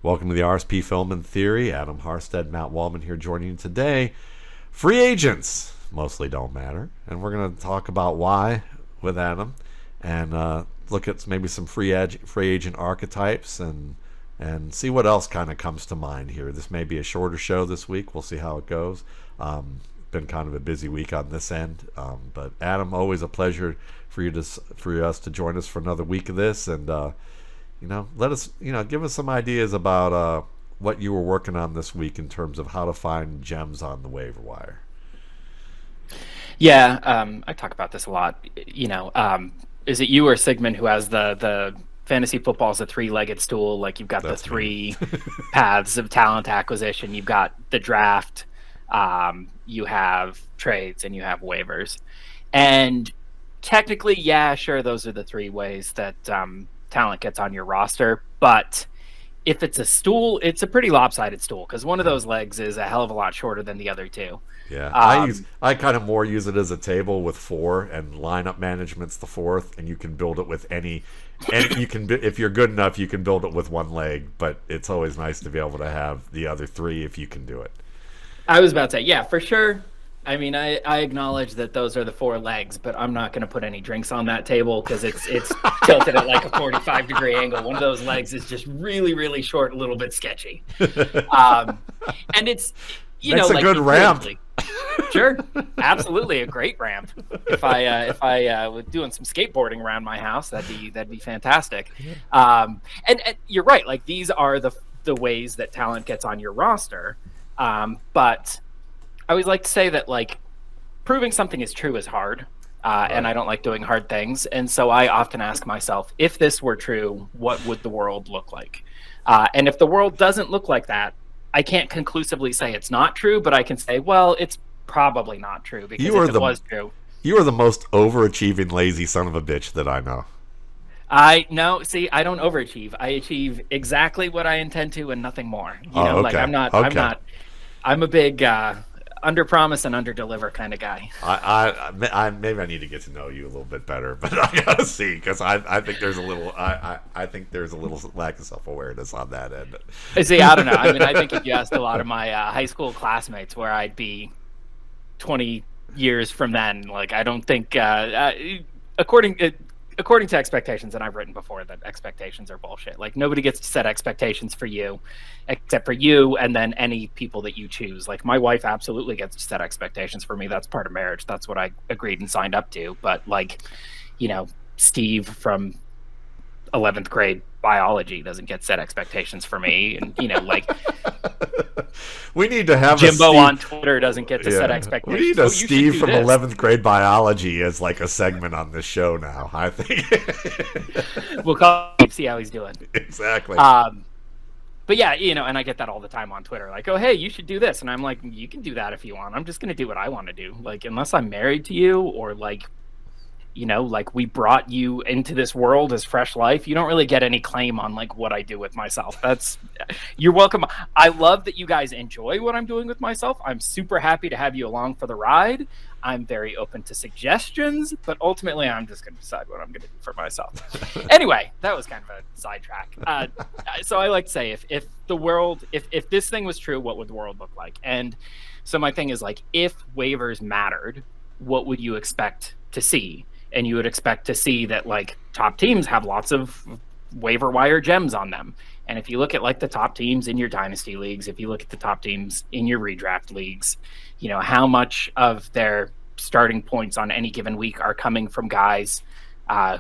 Welcome to the RSP Film and Theory. Adam Harstad and Matt Waldman here joining you today. Free agents mostly don't matter, and we're going to talk about why with Adam, and look at maybe some free agent archetypes and see what else kind of comes to mind here. This may be a shorter show this week. We'll see how it goes. Been kind of a busy week on this end, but Adam, always a pleasure for us to join us for another week of this, and let us, give us some ideas about what you were working on this week in terms of how to find gems on the waiver wire. Yeah, I talk about this a lot. Is it you or Sigmund who has the fantasy football as a three-legged stool? Like, you've got the three paths of talent acquisition. You've got the draft, you have trades, and you have waivers. And technically, yeah, sure, those are the three ways that talent gets on your roster. But if it's a stool, it's a pretty lopsided stool, because one of those legs is a hell of a lot shorter than the other two. Yeah, I kind of more use it as a table with four, and lineup management's the fourth, and you can build it with any you can, if you're good enough, you can build it with one leg, but it's always nice to be able to have the other three if you can do it. I was about to say, yeah, for sure. I mean, I acknowledge that those are the four legs, but I'm not going to put any drinks on that table because it's tilted at like a 45-degree angle. One of those legs is just really, really short, a little bit sketchy. And it's, That's a good ramp. Sure, absolutely a great ramp. If I was doing some skateboarding around my house, that'd be fantastic. And you're right. Like, these are the ways that talent gets on your roster. But I always like to say that, like, proving something is true is hard, and I don't like doing hard things. And so I often ask myself, if this were true, what would the world look like? And if the world doesn't look like that, I can't conclusively say it's not true, but I can say, well, it's probably not true, because if it was true. You are the most overachieving, lazy son of a bitch that I know. I don't overachieve. I achieve exactly what I intend to and nothing more. Okay. Like, I'm a big under promise and under deliver kind of guy. I maybe I need to get to know you a little bit better, but I gotta see, because I think there's a little I think there's a little lack of self-awareness on that end. See, I don't know. I mean, I think if you asked a lot of my high school classmates where I'd be 20 years from then, like, I don't think according to expectations, and I've written before that expectations are bullshit. Like, nobody gets to set expectations for you except for you and then any people that you choose. Like, my wife absolutely gets to set expectations for me. That's part of marriage. That's what I agreed and signed up to. But, like, Steve from 11th grade biology doesn't get set expectations for me. And, like, we need to have Jimbo on Twitter doesn't get to set expectations. We need a Steve from 11th grade biology as like a segment on this show now, I think. We'll call him, see how he's doing. Exactly. But yeah, and I get that all the time on Twitter. Like, oh, hey, you should do this. And I'm like, you can do that if you want. I'm just going to do what I want to do. Like, unless I'm married to you, or like we brought you into this world as fresh life, you don't really get any claim on like what I do with myself. You're welcome. I love that you guys enjoy what I'm doing with myself. I'm super happy to have you along for the ride. I'm very open to suggestions, but ultimately I'm just going to decide what I'm going to do for myself. Anyway, that was kind of a sidetrack. So I like to say, if the world, if this thing was true, what would the world look like? And so my thing is, like, if waivers mattered, what would you expect to see? And you would expect to see that, like, top teams have lots of waiver wire gems on them. And if you look at, like, the top teams in your dynasty leagues, if you look at the top teams in your redraft leagues, how much of their starting points on any given week are coming from guys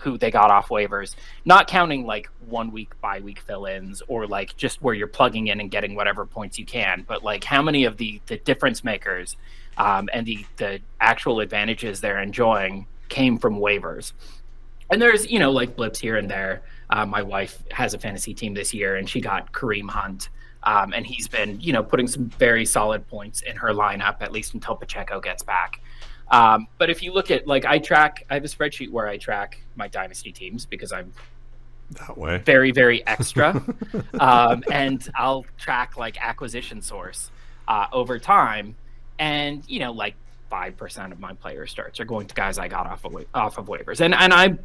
who they got off waivers, not counting like 1 week by week fill-ins, or like just where you're plugging in and getting whatever points you can, but like how many of the difference makers and the actual advantages they're enjoying came from waivers. And there's, like blips here and there. My wife has a fantasy team this year, and she got Kareem Hunt. And he's been, putting some very solid points in her lineup, at least until Pacheco gets back. But if you look at, like, I have a spreadsheet where I track my dynasty teams, because I'm that way very, very extra. And I'll track like acquisition source over time. And, like 5% of my player starts are going to guys I got off of waivers. And I,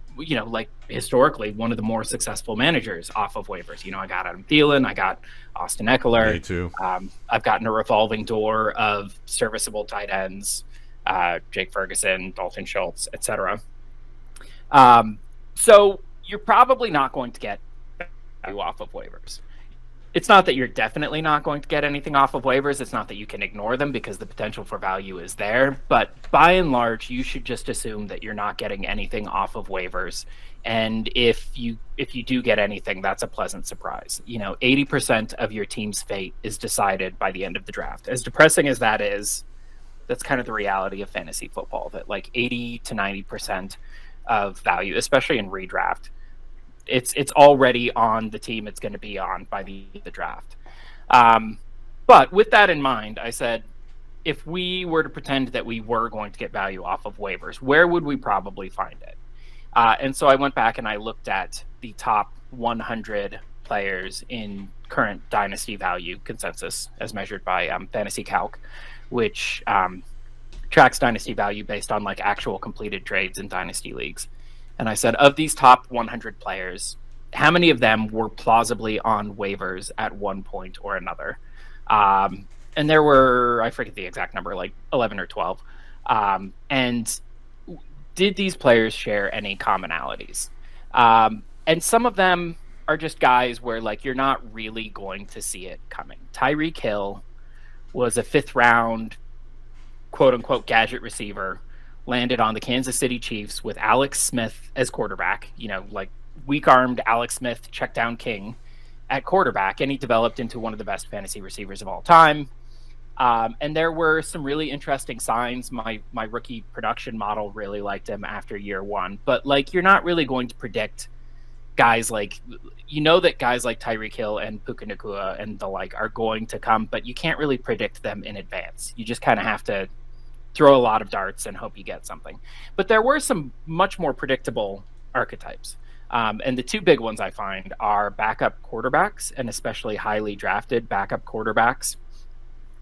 like historically one of the more successful managers off of waivers. I got Adam Thielen, I got Austin Eckler. Me too. I've gotten a revolving door of serviceable tight ends, Jake Ferguson, Dalton Schultz, etc. So you're probably not going to get value off of waivers. It's not that you're definitely not going to get anything off of waivers. It's not that you can ignore them because the potential for value is there. But by and large, you should just assume that you're not getting anything off of waivers. And if you do get anything, that's a pleasant surprise. 80% of your team's fate is decided by the end of the draft. As depressing as that is, that's kind of the reality of fantasy football, that like 80 to 90% of value, especially in redraft, it's already on the team it's going to be on by the draft. But with that in mind, I said, if we were to pretend that we were going to get value off of waivers, where would we probably find it? And so I went back and I looked at the top 100 players in current Dynasty value consensus as measured by Fantasy Calc, which tracks Dynasty value based on like actual completed trades in Dynasty leagues. And I said, of these top 100 players, how many of them were plausibly on waivers at one point or another? And there were, I forget the exact number, like 11 or 12. And did these players share any commonalities? And some of them are just guys where like you're not really going to see it coming. Tyreek Hill was a 5th round, quote unquote, gadget receiver, landed on the Kansas City Chiefs with Alex Smith as quarterback, like weak-armed Alex Smith, check down king at quarterback, and he developed into one of the best fantasy receivers of all time. And there were some really interesting signs. My rookie production model really liked him after year one, but like you're not really going to predict guys like, that guys like Tyreek Hill and Puka Nacua and the like are going to come, but you can't really predict them in advance. You just kind of have to throw a lot of darts and hope you get something. But there were some much more predictable archetypes. And the two big ones I find are backup quarterbacks, and especially highly drafted backup quarterbacks.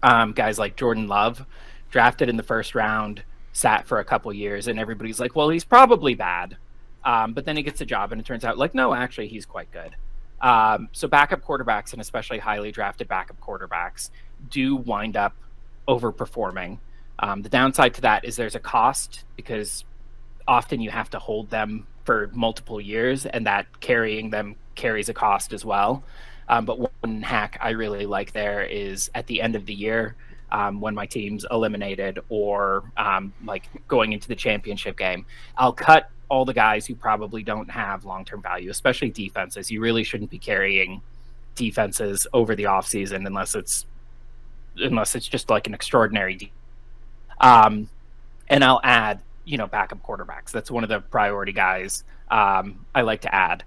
Guys like Jordan Love, drafted in the 1st round, sat for a couple years, and everybody's like, well, he's probably bad. But then he gets a job, and it turns out like, no, actually, he's quite good. So backup quarterbacks, and especially highly drafted backup quarterbacks, do wind up overperforming. The downside to that is there's a cost, because often you have to hold them for multiple years, and that carrying them carries a cost as well. But one hack I really like there is at the end of the year, when my team's eliminated or like going into the championship game, I'll cut all the guys who probably don't have long-term value, especially defenses. You really shouldn't be carrying defenses over the offseason unless it's just like an extraordinary and I'll add, backup quarterbacks. That's one of the priority guys I like to add,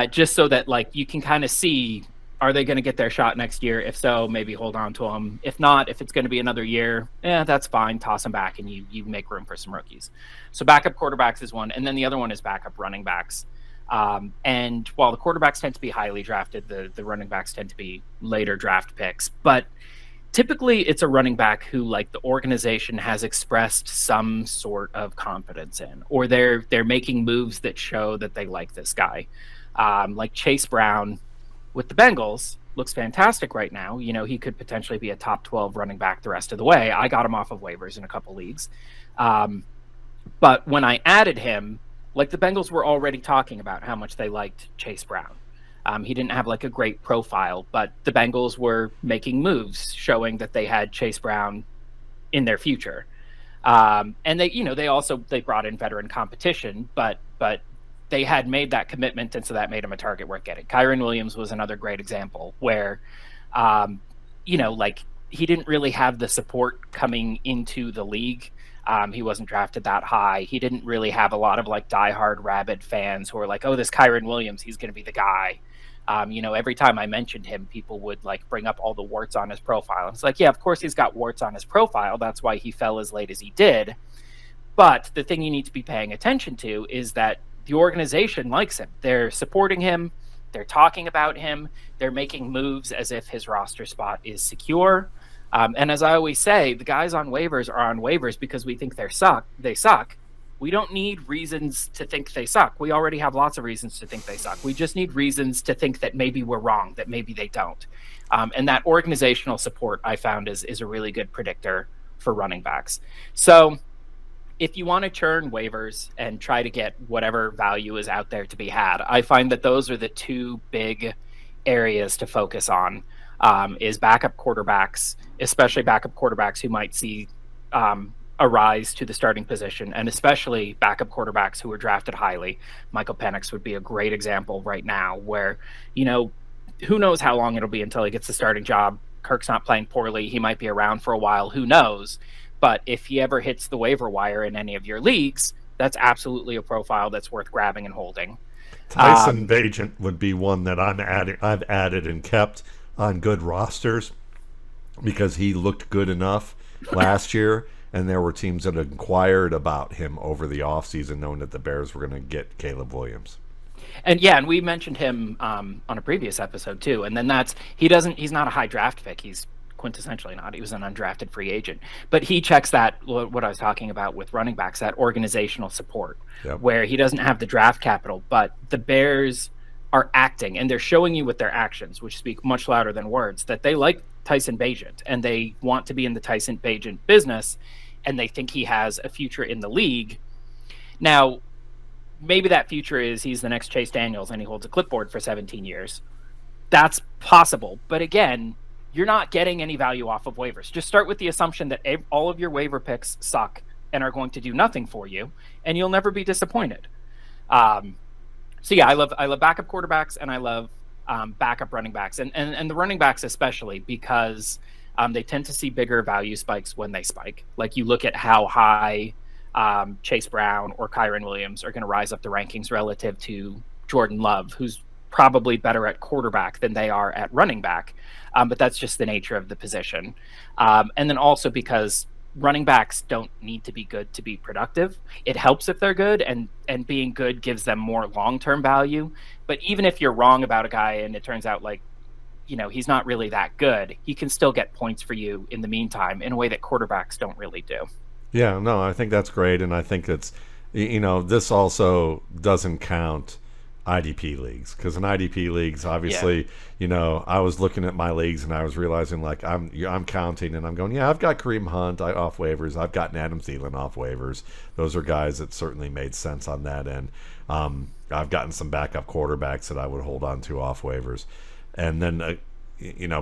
just so that like you can kind of see, are they going to get their shot next year? If so, maybe hold on to them. If not, if it's going to be another year, that's fine. Toss them back and you make room for some rookies. So backup quarterbacks is one. And then the other one is backup running backs. And while the quarterbacks tend to be highly drafted, the running backs tend to be later draft picks. But typically it's a running back who like the organization has expressed some sort of confidence in, or they're making moves that show that they like this guy. Like Chase Brown with the Bengals looks fantastic right now. He could potentially be a top 12 running back the rest of the way. I got him off of waivers in a couple leagues. But when I added him, like the Bengals were already talking about how much they liked Chase Brown. He didn't have like a great profile, but the Bengals were making moves showing that they had Chase Brown in their future. And they brought in veteran competition, but they had made that commitment, and so that made him a target worth getting. Kyren Williams was another great example where, like he didn't really have the support coming into the league. He wasn't drafted that high. He didn't really have a lot of like diehard rabid fans who were like, oh, this Kyren Williams, he's going to be the guy. Every time I mentioned him, people would like bring up all the warts on his profile. It's like, yeah, of course he's got warts on his profile. That's why he fell as late as he did. But the thing you need to be paying attention to is that the organization likes him. They're supporting him. They're talking about him. They're making moves as if his roster spot is secure. And as I always say, the guys on waivers are on waivers because we think they suck. We don't need reasons to think they suck. We already have lots of reasons to think they suck. We just need reasons to think that maybe we're wrong, that maybe they don't. And that organizational support I found is a really good predictor for running backs. So if you want to churn waivers and try to get whatever value is out there to be had, I find that those are the two big areas to focus on, is backup quarterbacks, especially backup quarterbacks who might see a rise to the starting position, and especially backup quarterbacks who were drafted highly. Michael Penix would be a great example right now where, who knows how long it'll be until he gets the starting job. Kirk's not playing poorly. He might be around for a while. Who knows? But if he ever hits the waiver wire in any of your leagues, that's absolutely a profile that's worth grabbing and holding. Tyson Bagent would be one that I've added and kept on good rosters because he looked good enough last year, and there were teams that inquired about him over the offseason knowing that the Bears were going to get Caleb Williams. And we mentioned him on a previous episode too. And then he's not a high draft pick. He's quintessentially not. He was an undrafted free agent. But he checks that, what I was talking about with running backs, that organizational support, where he doesn't have the draft capital, but the Bears are acting, and they're showing you with their actions, which speak much louder than words, that they like Tyson Bagent, and they want to be in the Tyson Bagent business, and they think he has a future in the league. Now, maybe that future is he's the next Chase Daniels and he holds a clipboard for 17 years. That's possible. But again, you're not getting any value off of waivers. Just start with the assumption that all of your waiver picks suck and are going to do nothing for you, and you'll never be disappointed. So yeah, I love backup quarterbacks, and I love backup running backs, and the running backs especially, because they tend to see bigger value spikes when they spike. Like, you look at how high Chase Brown or Kyron Williams are going to rise up the rankings relative to Jordan Love, who's probably better at quarterback than they are at running back. But that's just the nature of the position. And then also because running backs don't need to be good to be productive. It helps if they're good, and being good gives them more long-term value. But even if you're wrong about a guy and it turns out like, he's not really that good, he can still get points for you in the meantime in a way that quarterbacks don't really do. Yeah, no, I think that's great. And I think it's, this also doesn't count IDP leagues, because in IDP leagues, obviously, I was looking at my leagues and I was realizing, like, I'm counting and I'm going, I've got Kareem Hunt off waivers, I've gotten Adam Thielen off waivers. Those are guys that certainly made sense on that end. I've gotten some backup quarterbacks that I would hold on to off waivers, and then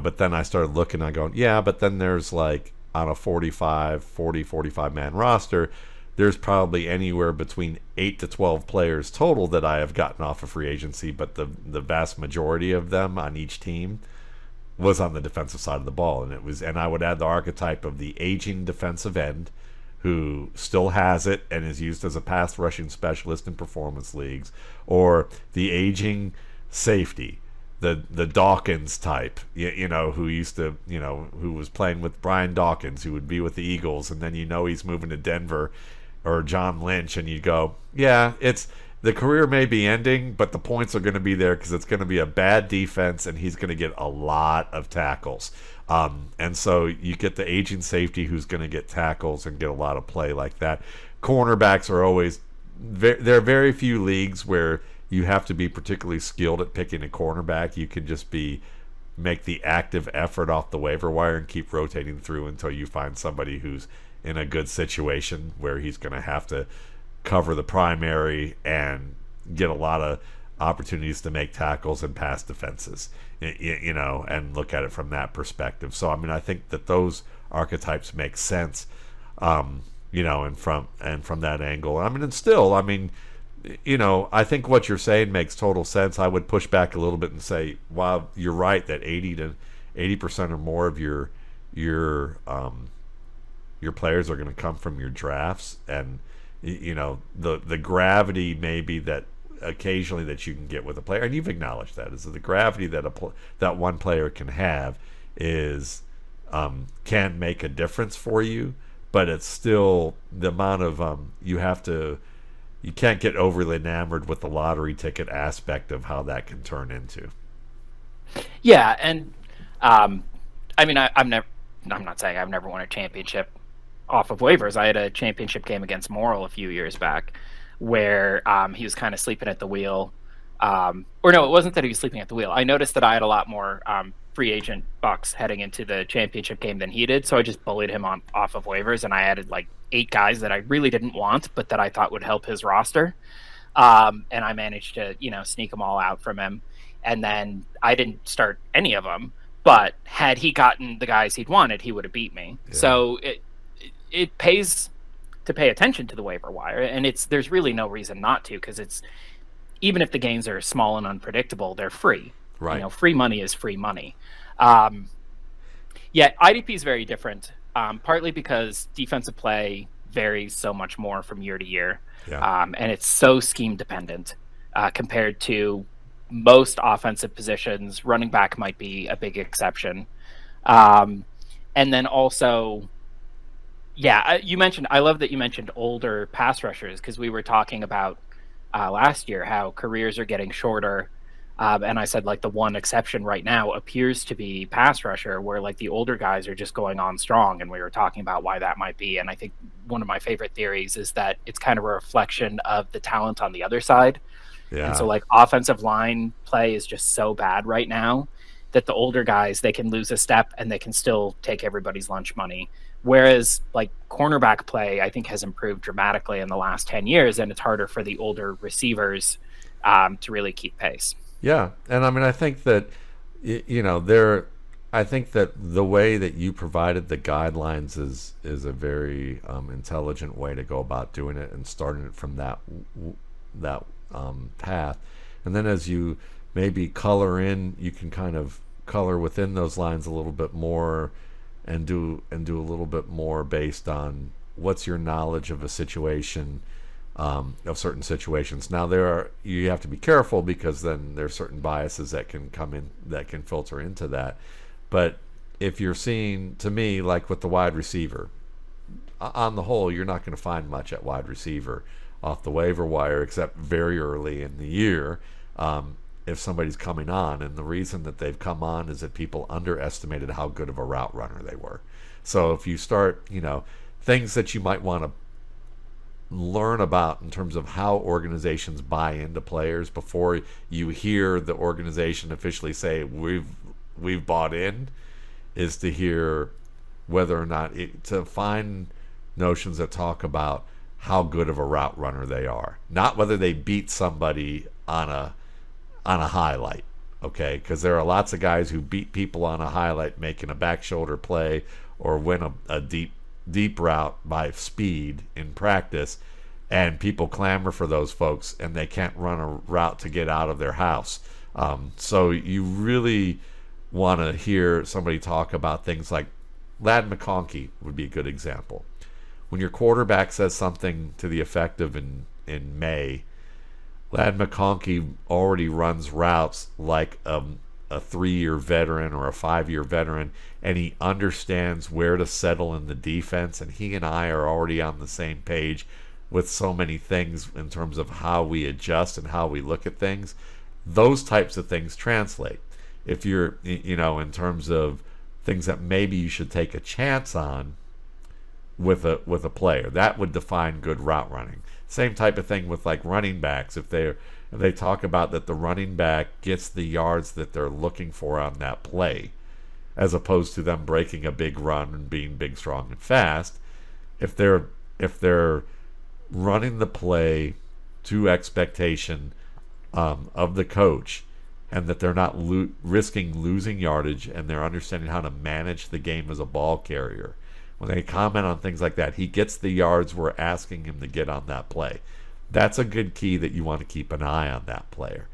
but then I started looking, I'm going, but then there's like on a 45 man roster, there's probably anywhere between 8 to 12 players total that I have gotten off of free agency, but the vast majority of them on each team was on the defensive side of the ball. And I would add the archetype of the aging defensive end who still has it and is used as a pass rushing specialist in performance leagues, or the aging safety, the Dawkins type, who used to, who was playing with Brian Dawkins, who would be with the Eagles, and then he's moving to Denver, or John Lynch, and you go, it's the career may be ending, but the points are going to be there because it's going to be a bad defense, and he's going to get a lot of tackles. And so you get the aging safety who's going to get tackles and get a lot of play like that. Cornerbacks are always there are very few leagues where you have to be particularly skilled at picking a cornerback. You can just make the active effort off the waiver wire and keep rotating through until you find somebody who's in a good situation where he's going to have to cover the primary and get a lot of opportunities to make tackles and pass defenses, and look at it from that perspective. So, I think that those archetypes make sense, and from that angle. And still, I think what you're saying makes total sense. I would push back a little bit and say, wow, you're right that 80% or more of your players are going to come from your drafts, and the gravity maybe that occasionally that you can get with a player, and you've acknowledged that, is that the gravity that one player can have is can make a difference for you, but it's still the amount of you can't get overly enamored with the lottery ticket aspect of how that can turn into. Yeah, and I'm I'm not saying I've never won a championship off of waivers. I had a championship game against Morrill a few years back where he was kind of sleeping at the wheel. Or no, it wasn't that he was sleeping at the wheel. I noticed that I had a lot more free agent bucks heading into the championship game than he did, so I just bullied him off of waivers, and I added like 8 guys that I really didn't want, but that I thought would help his roster. And I managed to, sneak them all out from him. And then I didn't start any of them, but had he gotten the guys he'd wanted, he would have beat me. Yeah. So it pays to pay attention to the waiver wire, and there's really no reason not to, because it's, even if the gains are small and unpredictable, they're free. Right. Free money is free money. IDP is very different, partly because defensive play varies so much more from year to year. Yeah. And it's so scheme dependent compared to most offensive positions. Running back might be a big exception. And then also, I love that you mentioned older pass rushers, because we were talking about last year how careers are getting shorter. And I said, like, the one exception right now appears to be pass rusher, where like the older guys are just going on strong. And we were talking about why that might be. And I think one of my favorite theories is that it's kind of a reflection of the talent on the other side. Yeah. And so like offensive line play is just so bad right now that the older guys, they can lose a step and they can still take everybody's lunch money. Whereas like cornerback play, I think, has improved dramatically in the last 10 years, and it's harder for the older receivers to really keep pace. Yeah, and I mean, I think that I think that the way that you provided the guidelines is a very intelligent way to go about doing it, and starting it from that path, and then as you maybe color in, you can kind of color within those lines a little bit more, and do a little bit more based on what's your knowledge of a situation. Of certain situations. Now you have to be careful, because then there's certain biases that can come in, that can filter into that. But if you're seeing, to me, like with the wide receiver, on the whole, you're not going to find much at wide receiver off the waiver wire, except very early in the year, if somebody's coming on. And the reason that they've come on is that people underestimated how good of a route runner they were. So if you start, things that you might want to learn about in terms of how organizations buy into players before you hear the organization officially say we've bought in, is to hear whether or not to find notions that talk about how good of a route runner they are, not whether they beat somebody on a highlight. Okay, because there are lots of guys who beat people on a highlight making a back shoulder play, or win a deep route by speed in practice, and people clamor for those folks, and they can't run a route to get out of their house. So you really want to hear somebody talk about things like Ladd McConkey would be a good example. When your quarterback says something to the effect of in May, Ladd McConkey already runs routes like a 3-year veteran or a 5-year veteran, and he understands where to settle in the defense, and he and I are already on the same page with so many things in terms of how we adjust and how we look at things. Those types of things translate. If you're, in terms of things that maybe you should take a chance on with a player, that would define good route running. Same type of thing with like running backs. If they talk about that the running back gets the yards that they're looking for on that play, as opposed to them breaking a big run and being big, strong, and fast. If they're running the play to expectation of the coach, and that they're not risking losing yardage, and they're understanding how to manage the game as a ball carrier, when they comment on things like that, he gets the yards we're asking him to get on that play. That's a good key that you want to keep an eye on that player.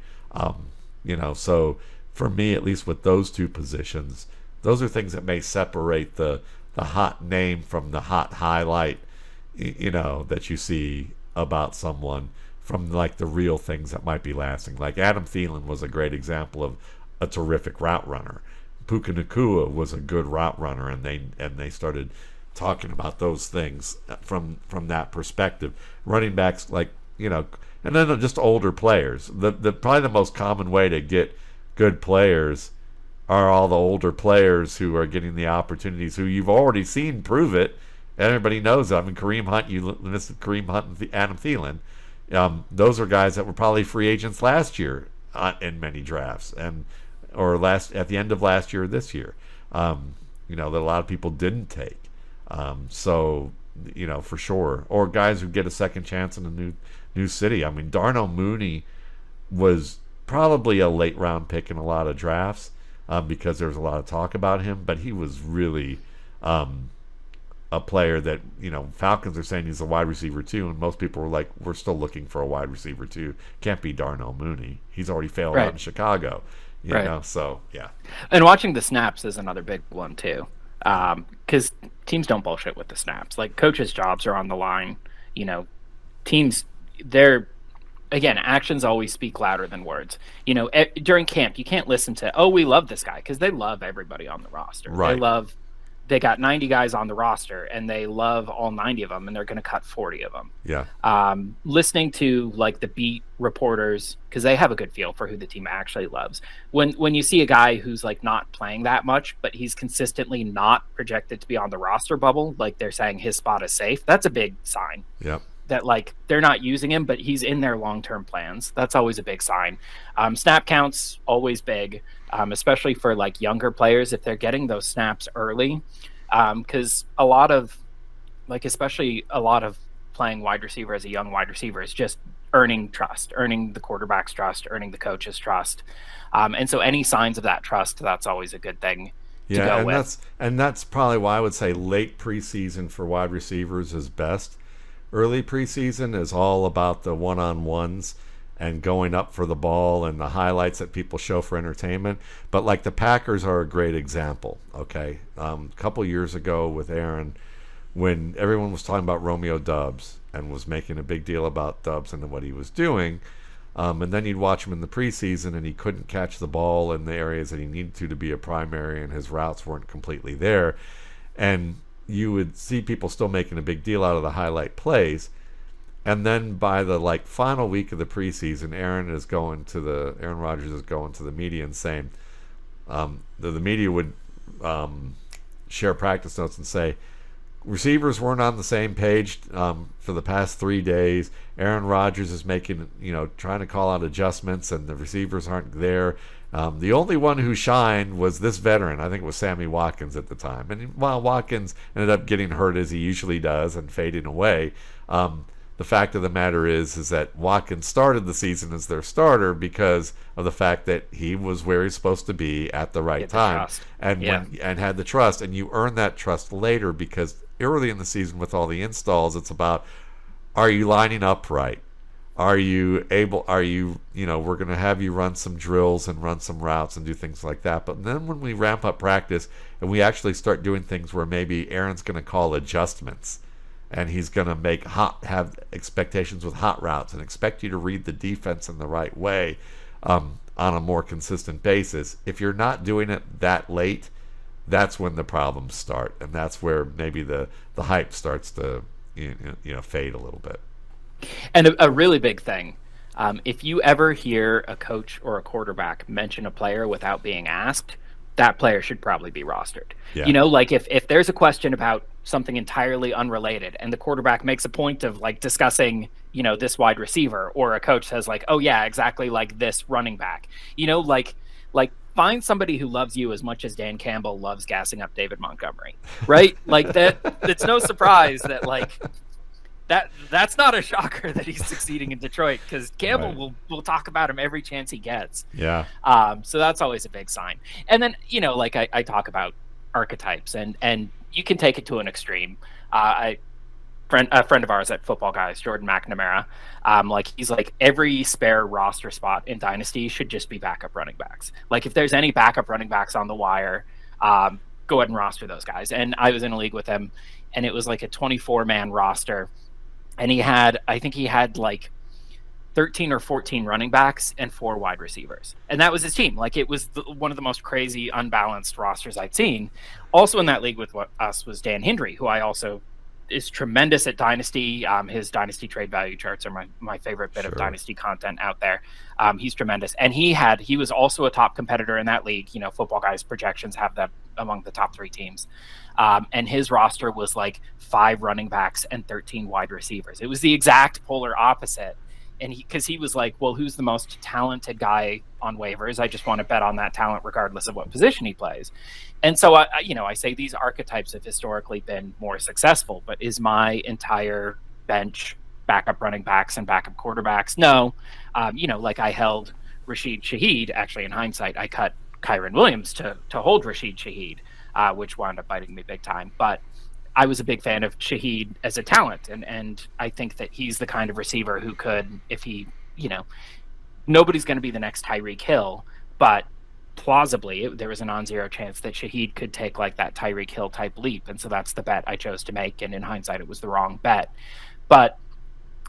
So for me, at least with those two positions, those are things that may separate the hot name from the hot highlight, that you see about someone, from like the real things that might be lasting. Like Adam Thielen was a great example of a terrific route runner. Puka Nacua was a good route runner, and they started talking about those things from that perspective. Running backs, like, and then just older players. The probably the most common way to get good players are all the older players who are getting the opportunities, who you've already seen prove it. Everybody knows it. I mean, Kareem Hunt, you listed Kareem Hunt and Adam Thielen. Those are guys that were probably free agents last year in many drafts, or at the end of last year or this year. That a lot of people didn't take. So, for sure. Or guys who get a second chance in a new city. I mean, Darnell Mooney was probably a late round pick in a lot of drafts because there was a lot of talk about him, but he was really a player that, Falcons are saying he's a wide receiver too, and most people were like, we're still looking for a wide receiver too. Can't be Darnell Mooney. He's already failed out in Chicago. You know, so yeah. And watching the snaps is another big one too, because teams don't bullshit with the snaps. Like, coaches' jobs are on the line. Teams, again, actions always speak louder than words. During camp, you can't listen to, oh, we love this guy, because they love everybody on the roster. Right. They got 90 guys on the roster, and they love all 90 of them, and they're going to cut 40 of them. Yeah. Listening to like the beat reporters, because they have a good feel for who the team actually loves. When you see a guy who's like not playing that much, but he's consistently not projected to be on the roster bubble, like they're saying his spot is safe, that's a big sign. Yep. That like they're not using him, but he's in their long-term plans. That's always a big sign. Snap counts, always big, especially for like younger players if they're getting those snaps early, because especially a lot of playing wide receiver as a young wide receiver is just earning trust, earning the quarterback's trust, earning the coach's trust, and so any signs of that trust, that's always a good thing. Yeah, that's probably why I would say late preseason for wide receivers is best. Early preseason is all about the one-on-ones and going up for the ball and the highlights that people show for entertainment. But like the Packers are a great example, okay? A couple years ago with Aaron, when everyone was talking about Romeo Doubs and was making a big deal about Doubs and what he was doing, and then you'd watch him in the preseason and he couldn't catch the ball in the areas that he needed to be a primary, and his routes weren't completely there. And you would see people still making a big deal out of the highlight plays, and then by the final week of the preseason, Aaron Rodgers is going to the media and saying, the media would share practice notes and say, receivers weren't on the same page for the past 3 days. Aaron Rodgers is making, trying to call out adjustments, and the receivers aren't there. The only one who shined was this veteran. I think it was Sammy Watkins at the time. And while Watkins ended up getting hurt as he usually does and fading away, the fact of the matter is that Watkins started the season as their starter because of the fact that he was where he's supposed to be at the right time and had the trust. And you earn that trust later, because early in the season with all the installs, it's about, are you lining up right? We're going to have you run some drills and run some routes and do things like that. But then when we ramp up practice and we actually start doing things where maybe Aaron's going to call adjustments, and he's going to have expectations with hot routes and expect you to read the defense in the right way on a more consistent basis. If you're not doing it that late, that's when the problems start, and that's where maybe the hype starts to fade a little bit. And a really big thing, if you ever hear a coach or a quarterback mention a player without being asked, that player should probably be rostered. Yeah. If there's a question about something entirely unrelated and the quarterback makes a point of discussing, this wide receiver, or a coach says oh yeah, exactly like this running back, find somebody who loves you as much as Dan Campbell loves gassing up David Montgomery, right? It's no surprise that that's not a shocker that he's succeeding in Detroit, because Campbell will talk about him every chance he gets. Yeah. So that's always a big sign. And then, I talk about archetypes, and you can take it to an extreme. A friend of ours at Football Guys, Jordan McNamara, he's every spare roster spot in Dynasty should just be backup running backs. If there's any backup running backs on the wire, go ahead and roster those guys. And I was in a league with him, and it was a 24-man roster. And he had 13 or 14 running backs and 4 wide receivers. And that was his team. It was one of the most crazy, unbalanced rosters I'd seen. Also in that league with us was Dan Hendry, who I also is tremendous at Dynasty. His Dynasty trade value charts are my favorite bit of Dynasty content out there. He's tremendous. And he was also a top competitor in that league. Football Guys projections have that among the top 3 teams. And his roster was like 5 running backs and 13 wide receivers. It was the exact polar opposite. And because he was like, well, who's the most talented guy on waivers? I just want to bet on that talent regardless of what position he plays. And so, I say these archetypes have historically been more successful, but is my entire bench backup running backs and backup quarterbacks? No. Like I held Rashid Shaheed. Actually, in hindsight, I cut Kyron Williams to hold Rashid Shaheed, which wound up biting me big time. But I was a big fan of Shaheed as a talent, and I think that he's the kind of receiver who could, if he, nobody's going to be the next Tyreek Hill, but plausibly there was a non-zero chance that Shaheed could take like that Tyreek Hill type leap, and so that's the bet I chose to make, and in hindsight it was the wrong bet. But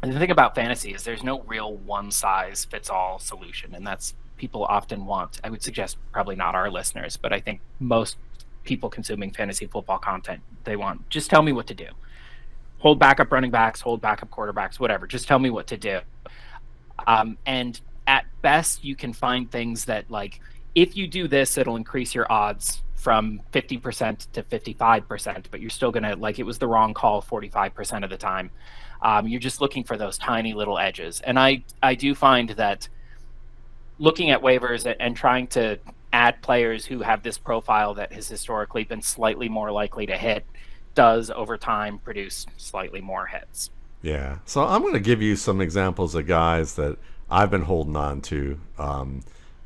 the thing about fantasy is there's no real one-size-fits-all solution, and that's people often want. I would suggest probably not our listeners, but I think most people consuming fantasy football content, they want, just tell me what to do. Hold backup running backs, hold backup quarterbacks, whatever. Just tell me what to do. And at best, you can find things that, like, if you do this, it'll increase your odds from 50% to 55%, but you're still going to, like, it was the wrong call 45% of the time. You're just looking for those tiny little edges. And I do find that looking at waivers and trying to add players who have this profile that has historically been slightly more likely to hit does over time produce slightly more hits. Yeah. So I'm going to give you some examples of guys that I've been holding on to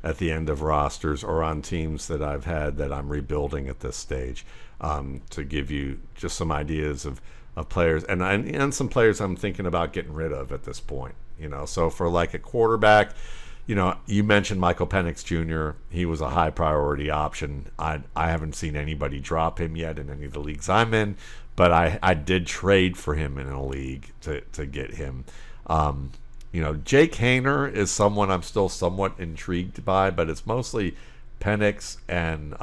at the end of rosters or on teams that I've had that I'm rebuilding at this stage, to give you just some ideas of players and some players I'm thinking about getting rid of at this point. So for like a quarterback, you mentioned Michael Penix Jr. He was a high priority option. I haven't seen anybody drop him yet in any of the leagues I'm in, but I did trade for him in a league to get him. Jake Haener is someone I'm still somewhat intrigued by, but it's mostly Penix and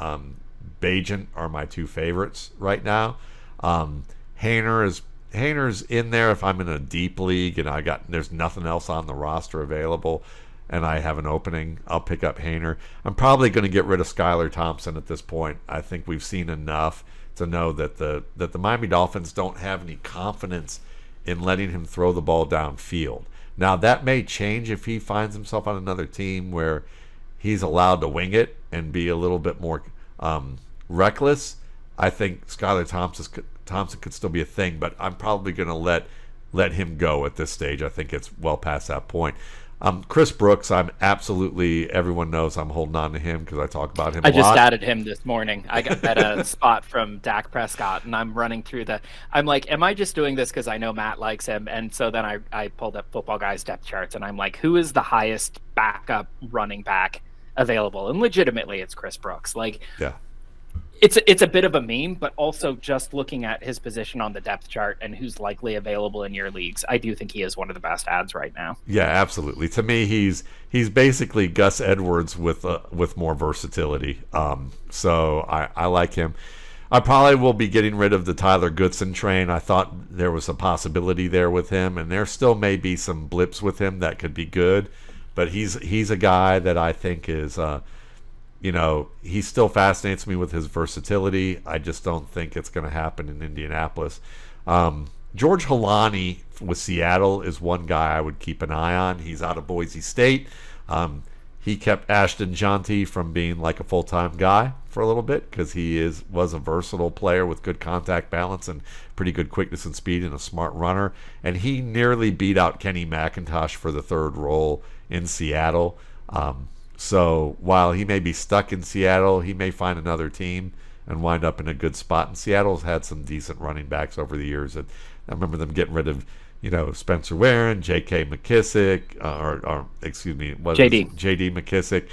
Bagent are my 2 favorites right now. Haener's in there if I'm in a deep league and there's nothing else on the roster available and I have an opening, I'll pick up Haener. I'm probably going to get rid of Skylar Thompson at this point. I think we've seen enough to know that the Miami Dolphins don't have any confidence in letting him throw the ball downfield. Now, that may change if he finds himself on another team where he's allowed to wing it and be a little bit more reckless. I think Skylar Thompson could still be a thing, but I'm probably going to let him go at this stage. I think it's well past that point. Chris Brooks, everyone knows I'm holding on to him because I talk about him a lot. I just added him this morning. I got a spot from Dak Prescott, and I'm running through I'm like, am I just doing this because I know Matt likes him? And so then I pulled up Football Guys depth charts, and I'm like, who is the highest backup running back available? And legitimately, it's Chris Brooks. Like, yeah. It's a bit of a meme, but also just looking at his position on the depth chart and who's likely available in your leagues, I do think he is one of the best ads right now. Yeah, absolutely. To me, he's basically Gus Edwards with more versatility. So I like him. I probably will be getting rid of the Tyler Goodson train. I thought there was a possibility there with him, and there still may be some blips with him that could be good. But he's a guy that I think is. He still fascinates me with his versatility. I just don't think it's going to happen in Indianapolis. George Holani with Seattle is one guy I would keep an eye on. He's out of Boise State. He kept Ashton Jonty from being like a full-time guy for a little bit because he was a versatile player with good contact balance and pretty good quickness and speed and a smart runner. And he nearly beat out Kenny McIntosh for the 3rd role in Seattle. So while he may be stuck in Seattle, he may find another team and wind up in a good spot. And Seattle's had some decent running backs over the years. And I remember them getting rid of, Spencer Ware, J.K. McKissick, J.D. McKissick,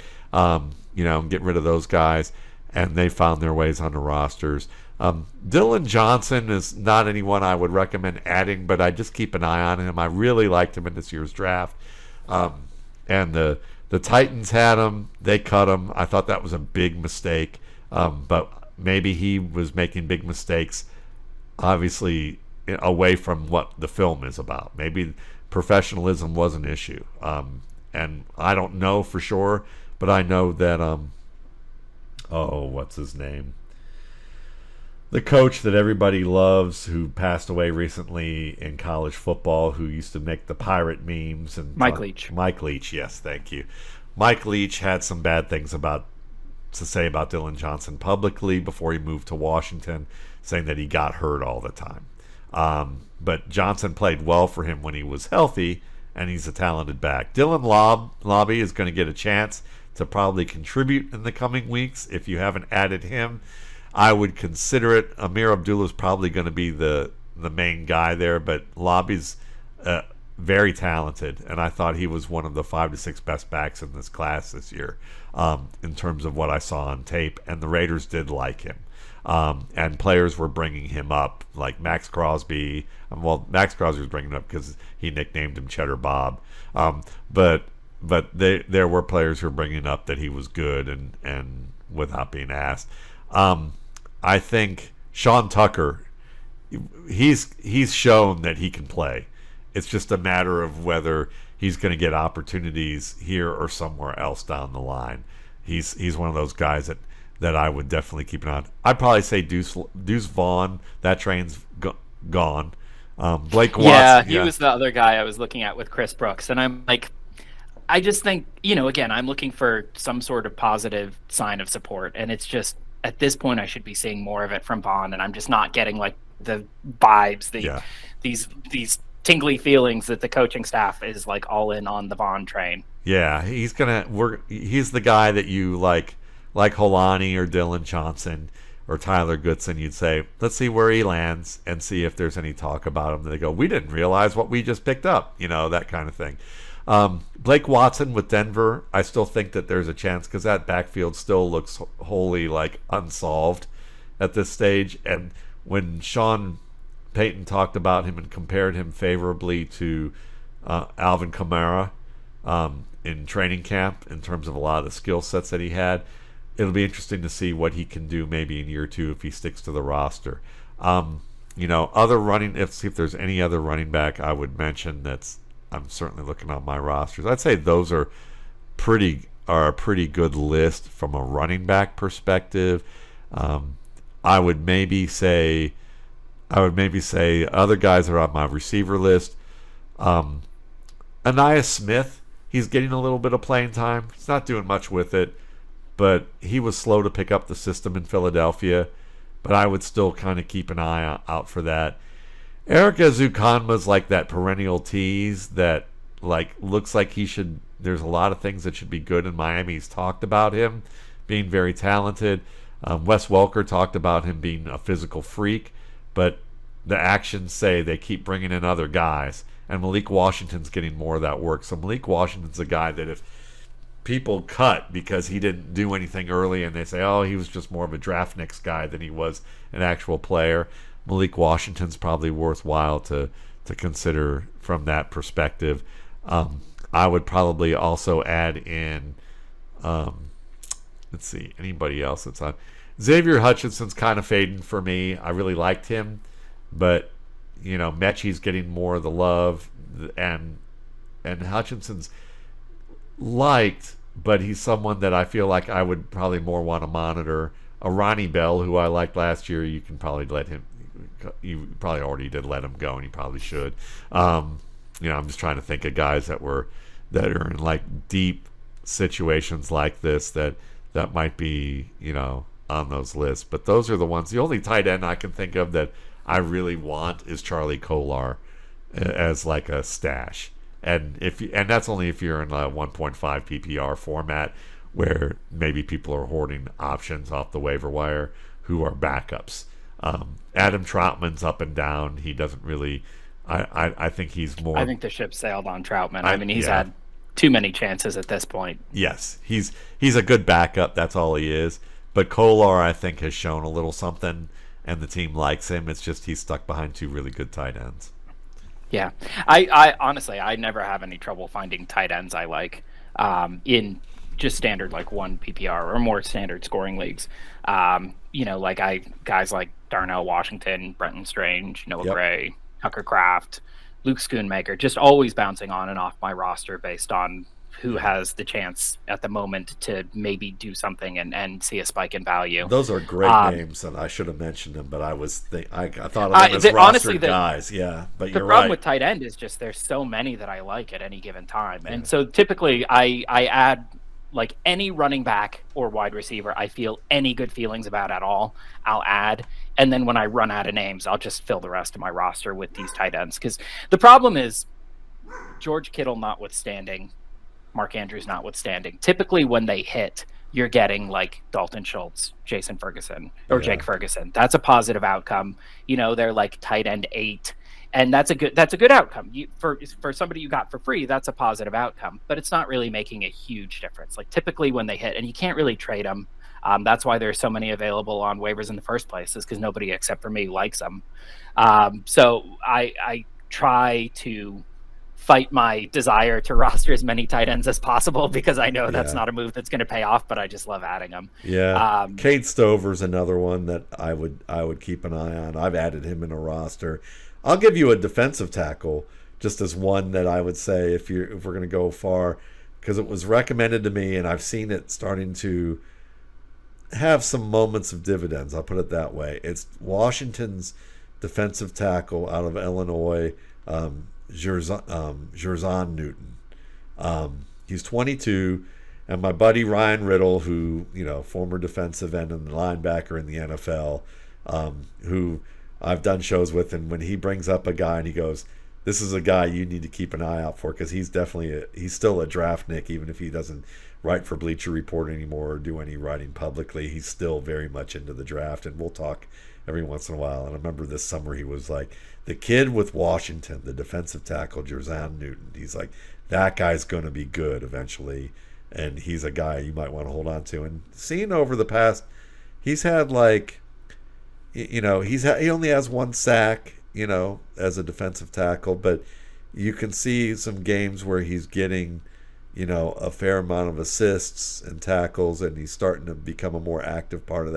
getting rid of those guys. And they found their ways onto rosters. Dylan Johnson is not anyone I would recommend adding, but I just keep an eye on him. I really liked him in this year's draft. And the Titans had him. They cut him. I thought that was a big mistake. But maybe he was making big mistakes, obviously, away from what the film is about. Maybe professionalism was an issue, and I don't know for sure, but I know that what's his name? The coach that everybody loves, who passed away recently in college football, who used to make the pirate memes, and Mike Leach. Mike Leach, yes, thank you. Mike Leach had some bad things to say about Dylan Johnson publicly before he moved to Washington, saying that he got hurt all the time. But Johnson played well for him when he was healthy, and he's a talented back. Dylan Lobby is going to get a chance to probably contribute in the coming weeks. If you haven't added him, I would consider it. Amir Abdullah is probably going to be the main guy there, but Lobby's very talented, and I thought he was one of the 5 to 6 best backs in this class this year, in terms of what I saw on tape, and the Raiders did like him. And players were bringing him up, like Max Crosby. Well, Max Crosby was bringing him up because he nicknamed him Cheddar Bob. But there were players who were bringing up that he was good, and without being asked. I think Sean Tucker, he's shown that he can play. It's just a matter of whether he's going to get opportunities here or somewhere else down the line. He's one of those guys that I would definitely keep an eye on. I'd probably say Deuce Vaughn. That train's gone. Blake Watson. Yeah, he was the other guy I was looking at with Chris Brooks, and I'm like, I just think, again, I'm looking for some sort of positive sign of support, and it's just, at this point, I should be seeing more of it from Vaughn, and I'm just not getting like the vibes, these tingly feelings that the coaching staff is like all in on the Vaughn train. Yeah, he's the guy that you like Holani or Dylan Johnson or Tyler Goodson. You'd say, let's see where he lands and see if there's any talk about him. They go, we didn't realize what we just picked up, that kind of thing. Blake Watson with Denver, I still think that there's a chance because that backfield still looks wholly like unsolved at this stage. And when Sean Payton talked about him and compared him favorably to Alvin Kamara in training camp in terms of a lot of the skill sets that he had, it'll be interesting to see what he can do maybe in year 2 if he sticks to the roster. Other running, see if there's any other running back I would mention that's, I'm certainly looking on my rosters. I'd say those are a pretty good list from a running back perspective. I would maybe say other guys are on my receiver list. Anais Smith, he's getting a little bit of playing time. He's not doing much with it, but he was slow to pick up the system in Philadelphia. But I would still kind of keep an eye out for that. Eric Ezukanma's like that perennial tease that like looks like he should. There's a lot of things that should be good in Miami. He's talked about him being very talented. Wes Welker talked about him being a physical freak, but the actions say they keep bringing in other guys, and Malik Washington's getting more of that work. So Malik Washington's a guy that if people cut because he didn't do anything early and they say, oh, he was just more of a draft nicks guy than he was an actual player, Malik Washington's probably worthwhile to consider from that perspective. I would probably also add in, let's see, anybody else that's on. Xavier Hutchinson's kind of fading for me. I really liked him, but Mechie's getting more of the love, and Hutchinson's liked, but he's someone that I feel like I would probably more want to monitor. A Ronnie Bell, who I liked last year, you can probably let him. You probably already did let him go, and you probably should. I'm just trying to think of guys that are in like deep situations like this that might be on those lists. But those are the ones. The only tight end I can think of that I really want is Charlie Kolar as like a stash. And that's only if you're in a 1.5 PPR format where maybe people are hoarding options off the waiver wire who are backups. Adam Troutman's up and down. He doesn't really. I think he's more. I think the ship sailed on Troutman. He's had too many chances at this point. Yes, he's a good backup. That's all he is. But Kolar, I think, has shown a little something, and the team likes him. It's just he's stuck behind 2 really good tight ends. Yeah, I honestly, I never have any trouble finding tight ends I like in just standard like 1 PPR or more standard scoring leagues. Like guys like Darnell Washington, Brenton Strange, Noah Gray, Tucker Kraft, Luke Schoonmaker, just always bouncing on and off my roster based on who has the chance at the moment to maybe do something and see a spike in value. Those are great names, and I should have mentioned them, but I thought of them as roster honestly, guys. Yeah, but the you're problem right. with tight end is just there's so many that I like at any given time, and so typically I add like any running back or wide receiver I feel any good feelings about at all, I'll add. And then when I run out of names, I'll just fill the rest of my roster with these tight ends. Because the problem is, George Kittle notwithstanding, Mark Andrews notwithstanding, typically when they hit, you're getting like Dalton Schultz, Jason Ferguson, or Jake Ferguson. That's a positive outcome. They're like tight end 8. And that's a good outcome. For somebody you got for free, that's a positive outcome. But it's not really making a huge difference. Like typically when they hit, and you can't really trade them. That's why there's so many available on waivers in the first place, is because nobody except for me likes them. So I try to fight my desire to roster as many tight ends as possible, because I know that's not a move that's going to pay off, but I just love adding them. Yeah. Cade Stover's another one that I would keep an eye on. I've added him in a roster. I'll give you a defensive tackle just as one that I would say if we're going to go far, because it was recommended to me and I've seen it starting to have some moments of dividends. I'll put it that way. It's Washington's defensive tackle out of Illinois, Jerzon Newton. He's 22, and my buddy Ryan Riddle, who former defensive end and linebacker in the NFL, who I've done shows with, and when he brings up a guy and he goes, "This is a guy you need to keep an eye out for," because he's still a draft nick, even if he doesn't write for Bleacher Report anymore or do any writing publicly. He's still very much into the draft, and we'll talk every once in a while. And I remember this summer he was like, the kid with Washington, the defensive tackle, Jerzon Newton, he's like, that guy's going to be good eventually, and he's a guy you might want to hold on to. And seeing over the past, he's had like, he only has 1 sack, as a defensive tackle, but you can see some games where he's getting, a fair amount of assists and tackles, and he's starting to become a more active part of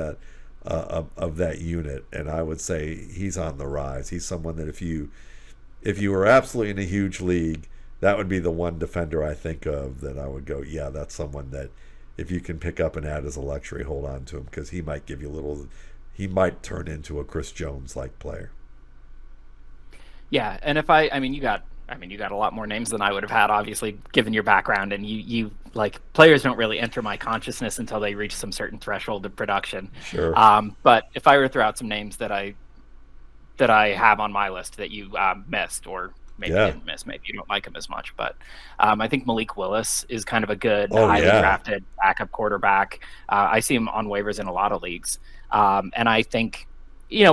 that unit. And I would say he's on the rise. He's someone that if you were absolutely in a huge league, that would be the one defender I think of that I would go, yeah, that's someone that if you can pick up and add as a luxury, hold on to him, because he might give you he might turn into a Chris Jones-like player. Yeah, and you got a lot more names than I would have had, obviously, given your background, and you like, players don't really enter my consciousness until they reach some certain threshold of production. Sure. But if I were to throw out some names that I have on my list that you missed, or maybe didn't miss, maybe you don't like him as much, but I think Malik Willis is kind of a good, highly drafted backup quarterback. I see him on waivers in a lot of leagues, and I think,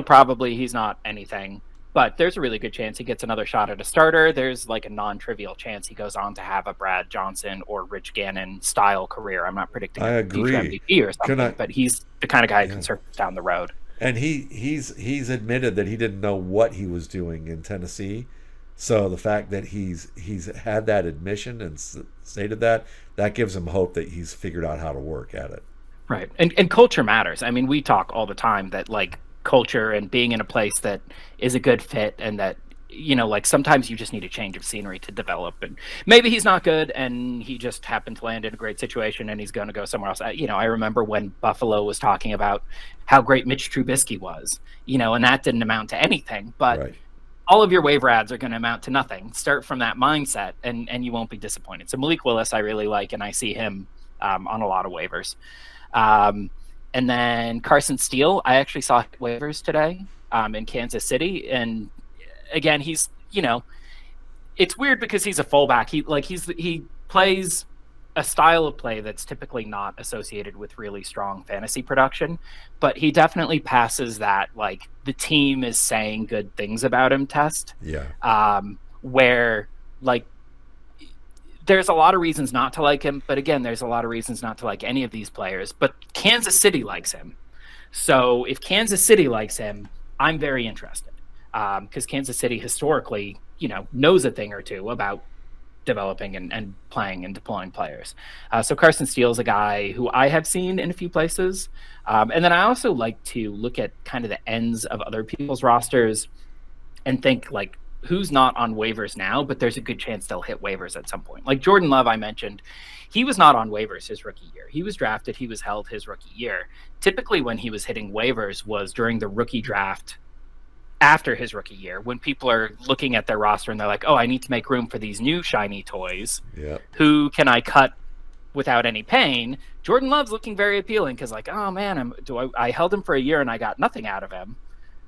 probably he's not anything, but there's a really good chance he gets another shot at a starter. There's like a non-trivial chance he goes on to have a Brad Johnson or Rich Gannon style career. I'm not predicting I agree. MVP or something, but he's the kind of guy who can surface down the road. And he's admitted that he didn't know what he was doing in Tennessee. So the fact that he's had that admission and stated that gives him hope that he's figured out how to work at it. Right. And culture matters. I mean, we talk all the time that like culture and being in a place that is a good fit, and that, like sometimes you just need a change of scenery to develop. And maybe he's not good and he just happened to land in a great situation and he's going to go somewhere else. I remember when Buffalo was talking about how great Mitch Trubisky was, and that didn't amount to anything, but right. All of your waiver ads are going to amount to nothing. Start from that mindset and you won't be disappointed. So Malik Willis, I really like, and I see him on a lot of waivers. And then Carson Steele, I actually saw waivers today in Kansas City. And again, he's, it's weird because he's a fullback. He plays a style of play that's typically not associated with really strong fantasy production, but he definitely passes that, like, the team is saying good things about him test. Yeah. Where, like, there's a lot of reasons not to like him, but again, there's a lot of reasons not to like any of these players, but Kansas City likes him. So if Kansas City likes him, I'm very interested, because Kansas City historically, knows a thing or two about developing and playing and deploying players. So Carson Steele's a guy who I have seen in a few places. And then I also like to look at kind of the ends of other people's rosters and think like who's not on waivers now, but there's a good chance they'll hit waivers at some point. Like Jordan Love, I mentioned, he was not on waivers his rookie year. He was drafted, he was held his rookie year. Typically when he was hitting waivers was during the rookie draft after his rookie year, when people are looking at their roster and they're like, oh, I need to make room for these new shiny toys. Yep. Who can I cut without any pain? Jordan Love's looking very appealing because like, oh man, I held him for a year and I got nothing out of him.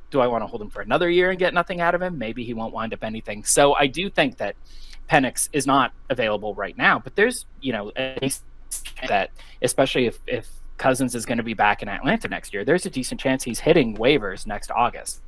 Do I want to hold him for another year and get nothing out of him? Maybe he won't wind up anything. So I do think that Penix is not available right now, but there's, that especially if Cousins is going to be back in Atlanta next year, there's a decent chance he's hitting waivers next August.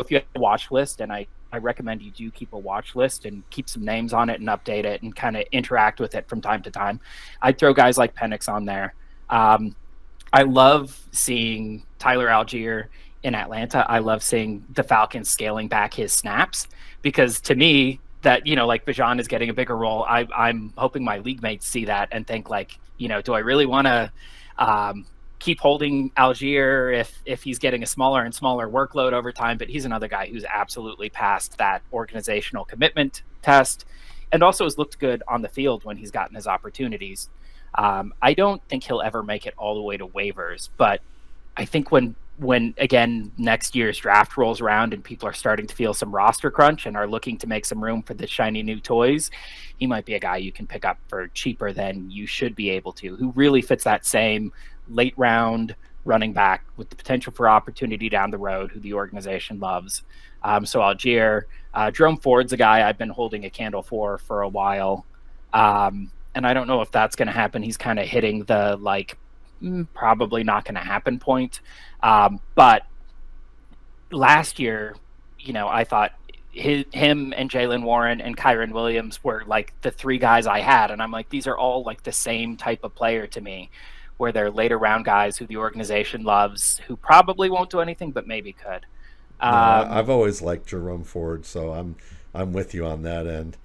If you have a watch list, and I recommend you do keep a watch list and keep some names on it and update it and kind of interact with it from time to time, I'd throw guys like Penix on there. I love seeing Tyler Algier in Atlanta. I love seeing the Falcons scaling back his snaps because to me, that, like Bijan is getting a bigger role. I'm hoping my league mates see that and think like, do I really want to keep holding Algier if he's getting a smaller and smaller workload over time? But he's another guy who's absolutely passed that organizational commitment test and also has looked good on the field when he's gotten his opportunities. I don't think he'll ever make it all the way to waivers, but I think when again next year's draft rolls around and people are starting to feel some roster crunch and are looking to make some room for the shiny new toys, he might be a guy you can pick up for cheaper than you should be able to, who really fits that same late round running back with the potential for opportunity down the road, who the organization loves. So Algier, Jerome Ford's a guy I've been holding a candle for a while. And I don't know if that's going to happen. He's kind of hitting the probably not going to happen point. But last year, I thought him and Jalen Warren and Kyron Williams were like the three guys I had. And I'm like, these are all like the same type of player to me, where they're later round guys who the organization loves, who probably won't do anything, but maybe could. I've always liked Jerome Ford, so I'm with you on that end.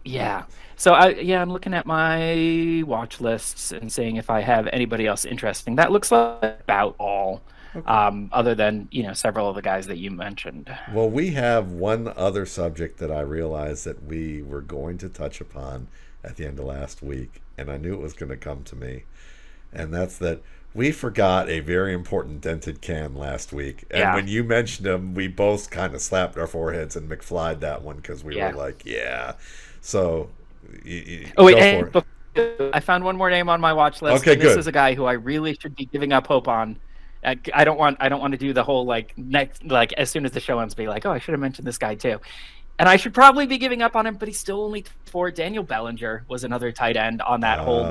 Yeah. So I'm looking at my watch lists and seeing if I have anybody else interesting. That looks like about all, okay. Other than, several of the guys that you mentioned. Well, we have one other subject that I realized that we were going to touch upon at the end of last week, and I knew it was going to come to me. And that's that we forgot a very important dented can last week. And when you mentioned him, we both kind of slapped our foreheads and McFly'd that one because we were like, yeah. So, I found one more name on my watch list. Okay, this good. is a guy who I really should be giving up hope on. I don't want to do the whole as soon as the show ends, be like, oh, I should have mentioned this guy too. And I should probably be giving up on him, but he's still only 4. Daniel Bellinger was another tight end on that whole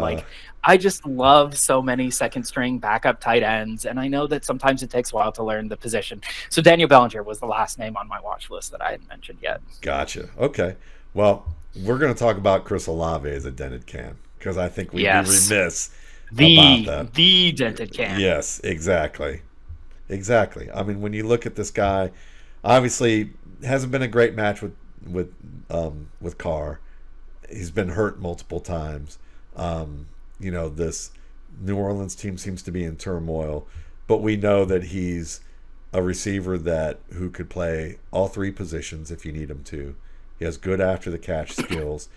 I just love so many second string backup tight ends, and I know that sometimes it takes a while to learn the position. So Daniel Bellinger was the last name on my watch list that I hadn't mentioned yet. Gotcha. Okay. Well, we're going to talk about Chris Olave as a dented can because I think we'd be remiss about that. The dented can. Yes, exactly. I mean, when you look at this guy, obviously hasn't been a great match with Carr. He's been hurt multiple times. This New Orleans team seems to be in turmoil, but we know that he's a receiver who could play all 3 positions if you need him to. He has good after the catch skills.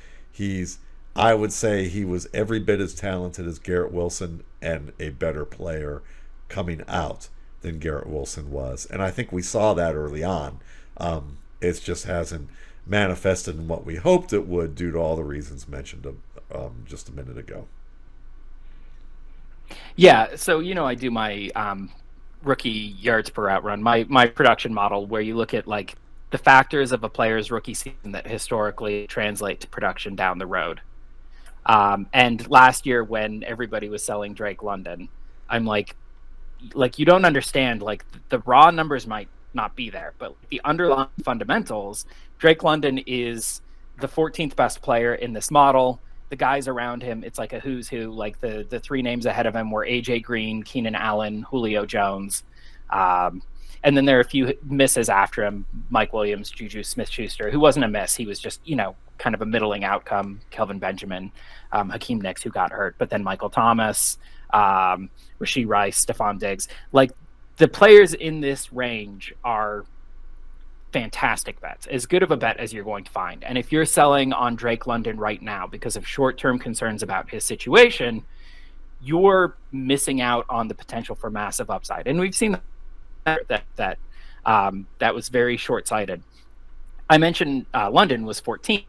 I would say he was every bit as talented as Garrett Wilson and a better player coming out than Garrett Wilson was. And I think we saw that early on. It just hasn't manifested in what we hoped it would due to all the reasons mentioned just a minute ago. Yeah, so I do my rookie yards per route run, my production model, where you look at the factors of a player's rookie season that historically translate to production down the road. And last year when everybody was selling Drake London, I'm like you don't understand, the raw numbers might not be there, but the underlying fundamentals, Drake London is the 14th best player in this model. The guys around him, it's like a who's who. The 3 names ahead of him were AJ Green, Keenan Allen, Julio Jones. And then there are a few misses after him. Mike Williams, Juju Smith-Schuster, who wasn't a miss. He was just, kind of a middling outcome. Kelvin Benjamin, Hakeem Nicks, who got hurt. But then Michael Thomas, Rashee Rice, Stephon Diggs. Like, the players in this range are fantastic bets, as good of a bet as you're going to find. And if you're selling on Drake London right now because of short-term concerns about his situation, you're missing out on the potential for massive upside. And we've seen that was very short-sighted. I mentioned London was 14.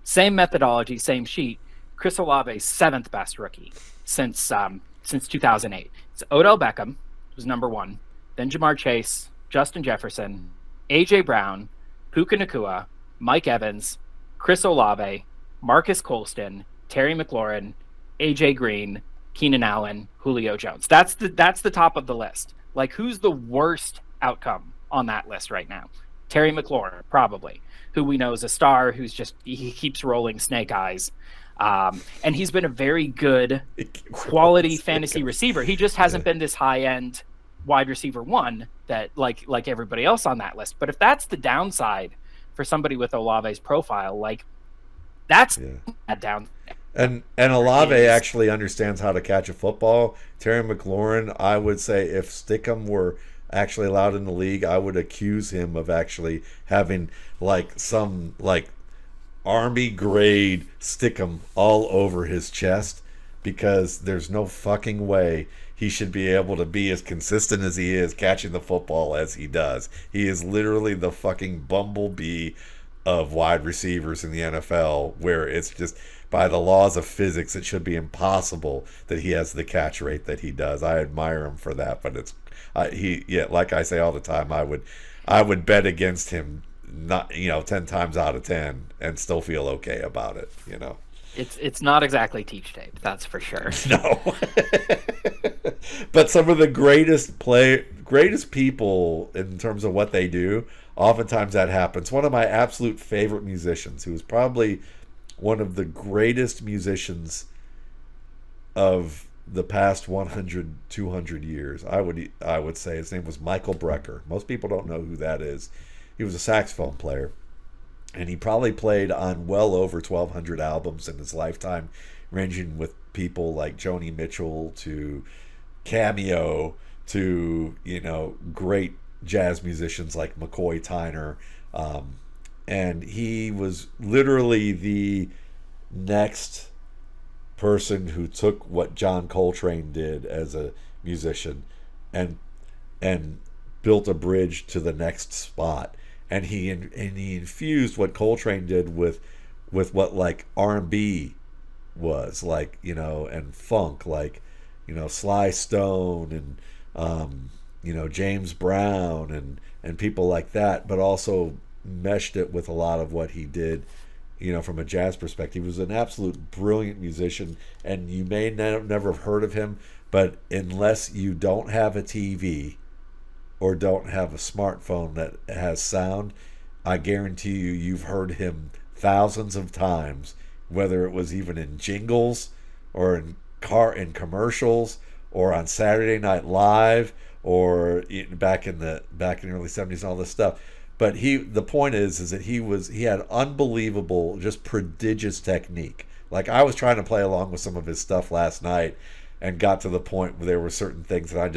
Same methodology, same sheet. Chris Olave's 7th best rookie since 2008. It's Odell Beckham was number 1, then Jamar Chase, Justin Jefferson, A.J. Brown, Puka Nacua, Mike Evans, Chris Olave, Marcus Colston, Terry McLaurin, A.J. Green, Keenan Allen, Julio Jones. That's the top of the list. Like, who's the worst outcome on that list right now? Terry McLaurin, probably, who we know is a star, he keeps rolling snake eyes. And he's been a very good quality fantasy receiver. He just hasn't been this high-end wide receiver 1 that like everybody else on that list. But if that's the downside for somebody with Olave's profile, like, that's a down. And Olave actually understands how to catch a football. Terry McLaurin, I would say if Stickum were actually allowed in the league, I would accuse him of actually having some Army grade Stickum all over his chest, because there's no fucking way he should be able to be as consistent as he is catching the football as he does. He is literally the fucking bumblebee of wide receivers in the NFL, where it's just, by the laws of physics, it should be impossible that he has the catch rate that he does. I admire him for that, but it's like I say all the time, I would bet against him, not 10 times out of 10 and still feel okay about it. It's not exactly teach tape, that's for sure. No. But some of the greatest people in terms of what they do, oftentimes that happens. One of my absolute favorite musicians, who was probably one of the greatest musicians of the past 100, 200 years, I would say his name was Michael Brecker. Most people don't know who that is. He was a saxophone player, and he probably played on well over 1,200 albums in his lifetime, ranging with people like Joni Mitchell to Cameo to great jazz musicians like McCoy Tyner, and he was literally the next person who took what John Coltrane did as a musician and built a bridge to the next spot. And he infused what Coltrane did with what like R&B was, and funk, Sly Stone and James Brown and people like that, but also meshed it with a lot of what he did, from a jazz perspective. He was an absolute brilliant musician, and you may never have heard of him, but unless you don't have a TV or don't have a smartphone that has sound, I guarantee you've heard him thousands of times, whether it was even in jingles or in commercials or on Saturday Night Live or back in the early 70s and all this stuff. But the point is that he had unbelievable, just prodigious technique. Like, I was trying to play along with some of his stuff last night and got to the point where there were certain things that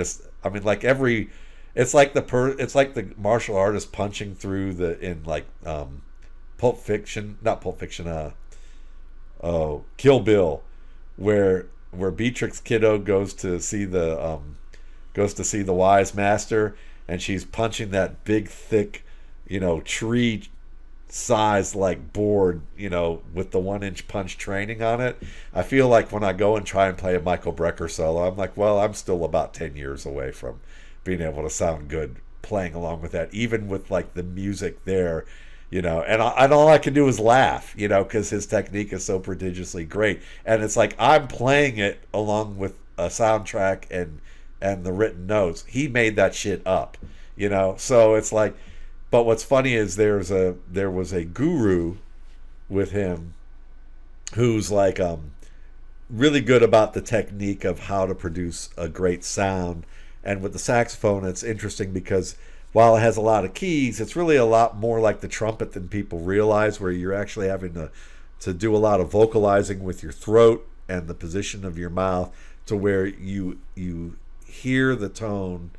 it's like the martial artist punching through Pulp Fiction, not Pulp Fiction, Kill Bill, where Beatrix Kiddo goes to see the wise master, and she's punching that big thick, tree size board, with the 1-inch punch training on it. I feel like when I go and try and play a Michael Brecker solo, I'm like, well, I'm still about 10 years away from being able to sound good playing along with that, even with the music there, and all I can do is laugh, because his technique is so prodigiously great. And it's like I'm playing it along with a soundtrack and the written notes. He made that shit up, so it's like, but what's funny is there was a guru with him who's really good about the technique of how to produce a great sound And with the saxophone, it's interesting because while it has a lot of keys, it's really a lot more like the trumpet than people realize, where you're actually having to do a lot of vocalizing with your throat and the position of your mouth to where you hear the tone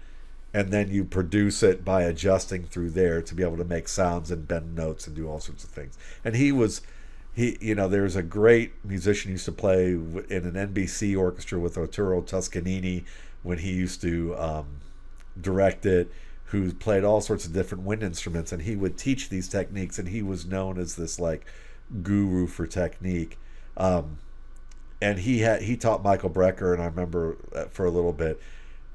and then you produce it by adjusting through there to be able to make sounds and bend notes and do all sorts of things. And there's a great musician who used to play in an NBC orchestra with Arturo Toscanini when he used to direct it, who played all sorts of different wind instruments, and he would teach these techniques, and he was known as this like guru for technique. And he taught Michael Brecker, and I remember for a little bit,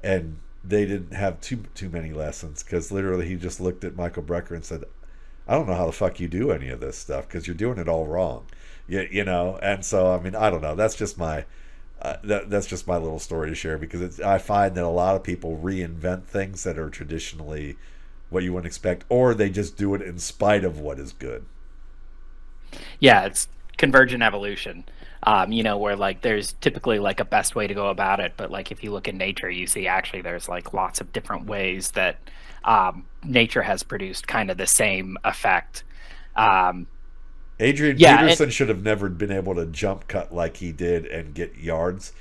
and they didn't have too many lessons, because literally he just looked at Michael Brecker and said, I don't know how the fuck you do any of this stuff, because you're doing it all wrong. And so, I mean, I don't know. That's just my that's just my little story to share, because I find that a lot of people reinvent things that are traditionally what you wouldn't expect, or they just do it in spite of what is good. Yeah, it's convergent evolution. Where like there's typically like a best way to go about it, but like if you look at nature, you see actually there's like lots of different ways that nature has produced kind of the same effect. Adrian Peterson should have never been able to jump cut like he did and get yards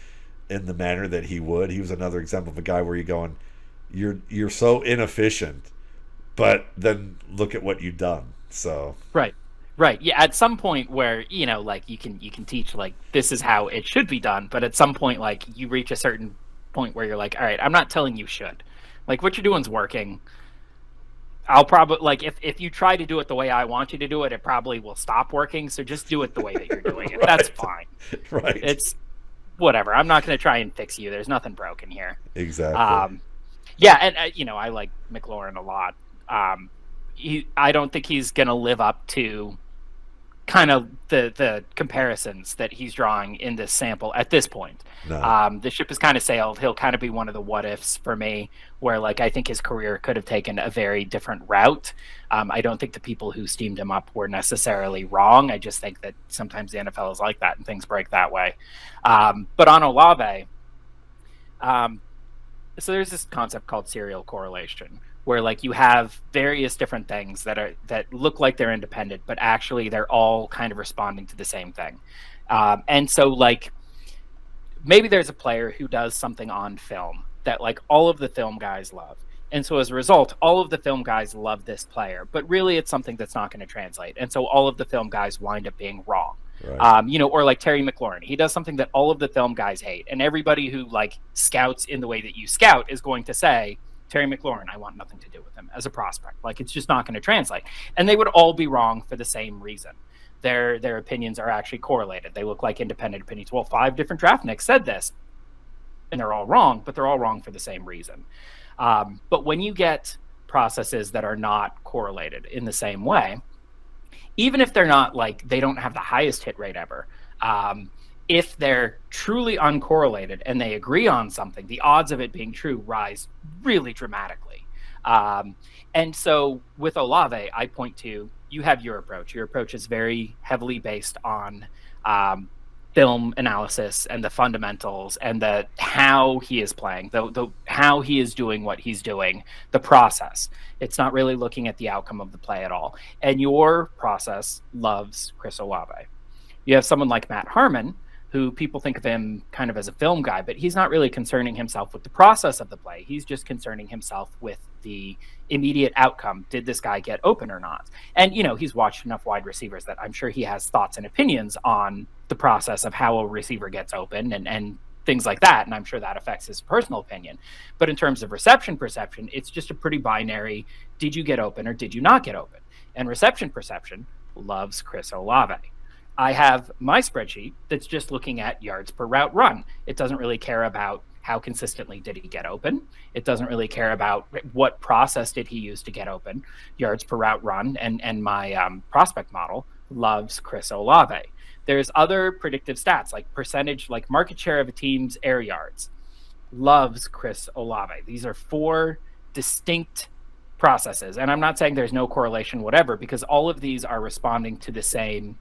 in the manner that he would. He was another example of a guy where you're going, you're so inefficient, but then look at what you've done. So Right. Yeah. At some point where, like you can teach like this is how it should be done. But at some point, like you reach a certain point where you're like, all right, I'm not telling you should. Like what you're doing's working. I'll probably like if you try to do it the way I want you to do it, it probably will stop working. So just do it the way that you're doing it. Right. That's fine. Right. It's whatever. I'm not going to try and fix you. There's nothing broken here. Exactly. Yeah. And, I like McLaurin a lot. I don't think he's going to live up to kind of the comparisons that he's drawing in this sample at this point. No. The ship has kind of sailed. He'll kind of be one of the what ifs for me, where like I think his career could have taken a very different route. I don't think the people who steamed him up were necessarily wrong. I just think that sometimes the NFL is like that and things break that way. But on Olave, so there's this concept called serial correlation, where like you have various different things that look like they're independent, but actually they're all kind of responding to the same thing. And so like maybe there's a player who does something on film that like all of the film guys love. And so as a result, all of the film guys love this player, but really it's something that's not going to translate. And so all of the film guys wind up being wrong. Right. Or like Terry McLaurin, he does something that all of the film guys hate. And everybody who like scouts in the way that you scout is going to say, Terry McLaurin, I want nothing to do with him as a prospect. Like it's just not going to translate. And they would all be wrong for the same reason. Their opinions are actually correlated. They look like independent opinions. Well, 5 different draftniks said this, and they're all wrong, but they're all wrong for the same reason. But when you get processes that are not correlated in the same way, even if they're not like they don't have the highest hit rate ever, if they're truly uncorrelated and they agree on something, the odds of it being true rise really dramatically. And so with Olave, I point to, you have your approach. Your approach is very heavily based on film analysis and the fundamentals and the how he is playing, the how he is doing what he's doing, the process. It's not really looking at the outcome of the play at all. And your process loves Chris Olave. You have someone like Matt Harmon, who people think of him kind of as a film guy, but he's not really concerning himself with the process of the play. He's just concerning himself with the immediate outcome. Did this guy get open or not? And, he's watched enough wide receivers that I'm sure he has thoughts and opinions on the process of how a receiver gets open and things like that. And I'm sure that affects his personal opinion. But in terms of reception perception, it's just a pretty binary, did you get open or did you not get open? And reception perception loves Chris Olave. I have my spreadsheet that's just looking at yards per route run. It doesn't really care about how consistently did he get open. It doesn't really care about what process did he use to get open. Yards per route run and my prospect model loves Chris Olave. There's other predictive stats like percentage, like market share of a team's air yards loves Chris Olave. These are 4 distinct processes. And I'm not saying there's no correlation, whatever, because all of these are responding to the same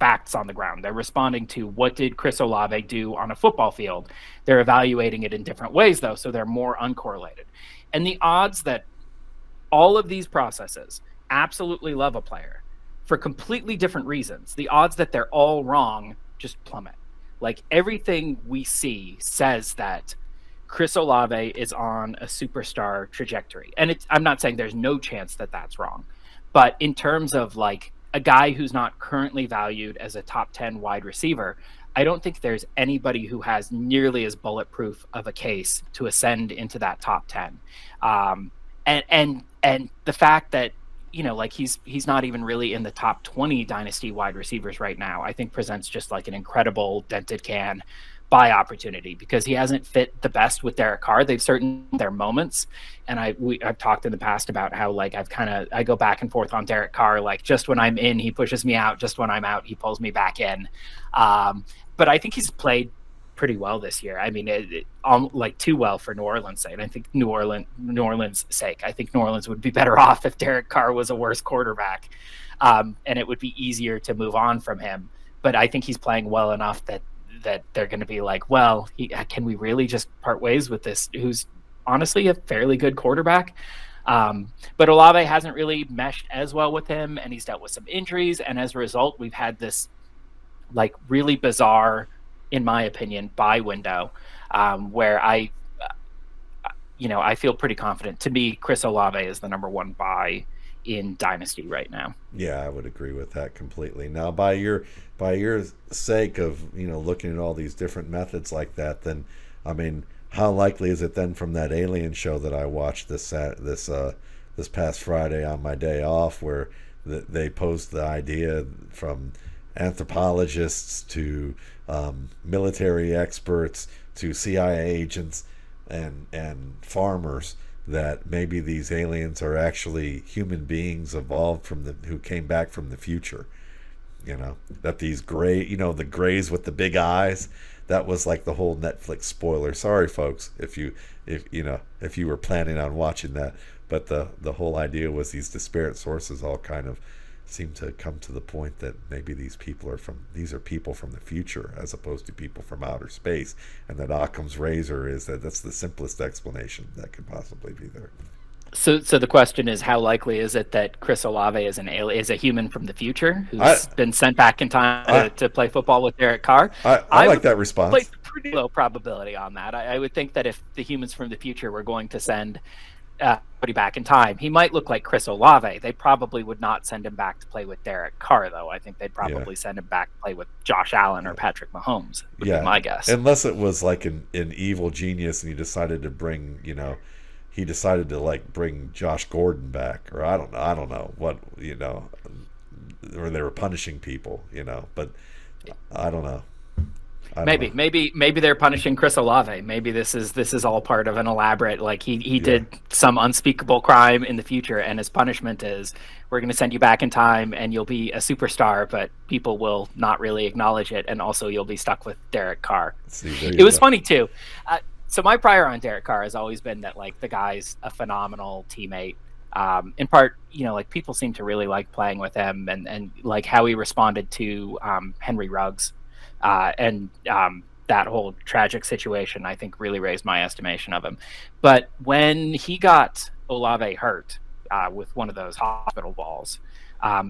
facts on the ground. They're responding to what did Chris Olave do on a football field. They're evaluating it in different ways, though, so they're more uncorrelated. And the odds that all of these processes absolutely love a player for completely different reasons, the odds that they're all wrong just plummet. Like, everything we see says that Chris Olave is on a superstar trajectory. And I'm not saying there's no chance that that's wrong, but in terms of like a guy who's not currently valued as a top 10 wide receiver, I don't think there's anybody who has nearly as bulletproof of a case to ascend into that top 10. And the fact that, you know, like he's not even really in the top 20 dynasty wide receivers right now, I think presents just like an incredible dented can buy opportunity, because he hasn't fit the best with Derek Carr. They've certain their moments, and I've talked in the past about how like I go back and forth on Derek Carr. Like, just when I'm in, he pushes me out. Just when I'm out, he pulls me back in. But I think he's played pretty well this year. I mean, like too well for New Orleans' sake. I think New Orleans' sake. I think New Orleans would be better off if Derek Carr was a worse quarterback, and it would be easier to move on from him. But I think he's playing well enough that they're going to be like, well, can we really just part ways with this, who's honestly a fairly good quarterback? But Olave hasn't really meshed as well with him, and he's dealt with some injuries. And as a result, we've had this like really bizarre, in my opinion, buy window where I feel pretty confident. To me, Chris Olave is the number one buy in Dynasty right now. Yeah, I would agree with that completely. Now, by your sake of looking at all these different methods like that, then I mean, how likely is it then from that alien show that I watched this past Friday on my day off, where they posed the idea from anthropologists to military experts to CIA agents and farmers, that maybe these aliens are actually human beings evolved who came back from the future. That these gray, the grays with the big eyes, that was like the whole Netflix spoiler. Sorry, folks, if you were planning on watching that, but the whole idea was these disparate sources all kind of seem to come to the point that maybe these are people from the future as opposed to people from outer space, and that Occam's razor is that's the simplest explanation that could possibly be there. So the question is, how likely is it that Chris Olave is a human from the future who's been sent back in time to play football with Derek Carr? I like that response. Place pretty low probability on that. I would think that if the humans from the future were going to send somebody back in time, he might look like Chris Olave. They probably would not send him back to play with Derek Carr, though. I think they'd probably send him back to play with Josh Allen or Patrick Mahomes, would be my guess. Unless it was like an evil genius and he decided to bring, bring Josh Gordon back, or I don't know what, or they were punishing people, but I don't know. Maybe they're punishing Chris Olave. Maybe this is all part of an elaborate, like he did some unspeakable crime in the future, and his punishment is, we're going to send you back in time and you'll be a superstar, but people will not really acknowledge it, and also you'll be stuck with Derek Carr. It was funny too. So my prior on Derek Carr has always been that like the guy's a phenomenal teammate. In part, like people seem to really like playing with him, and like how he responded to Henry Ruggs. And that whole tragic situation, I think, really raised my estimation of him. But when he got Olave hurt with one of those hospital balls,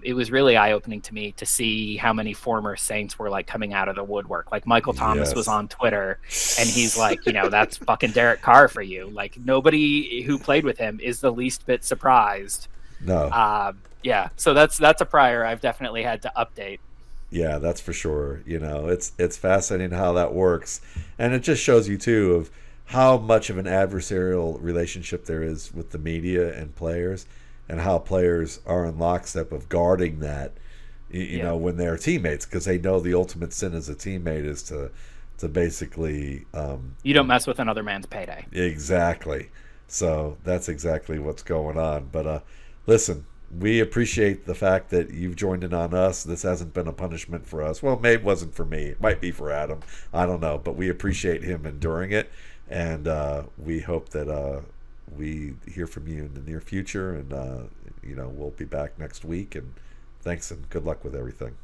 it was really eye-opening to me to see how many former Saints were like coming out of the woodwork. Like Michael Thomas was on Twitter, and he's like, that's fucking Derek Carr for you. Like, nobody who played with him is the least bit surprised. No. So that's a prior I've definitely had to update. Yeah, that's for sure. It's fascinating how that works, and it just shows you too of how much of an adversarial relationship there is with the media and players, and how players are in lockstep of guarding that, when they're teammates, because they know the ultimate sin as a teammate is to basically you don't mess with another man's payday. Exactly. So that's exactly what's going on. But listen. We appreciate the fact that you've joined in on us. This hasn't been a punishment for us. Well, maybe it wasn't for me. It might be for Adam. I don't know. But we appreciate him enduring it. And we hope that we hear from you in the near future. And, we'll be back next week. And thanks and good luck with everything.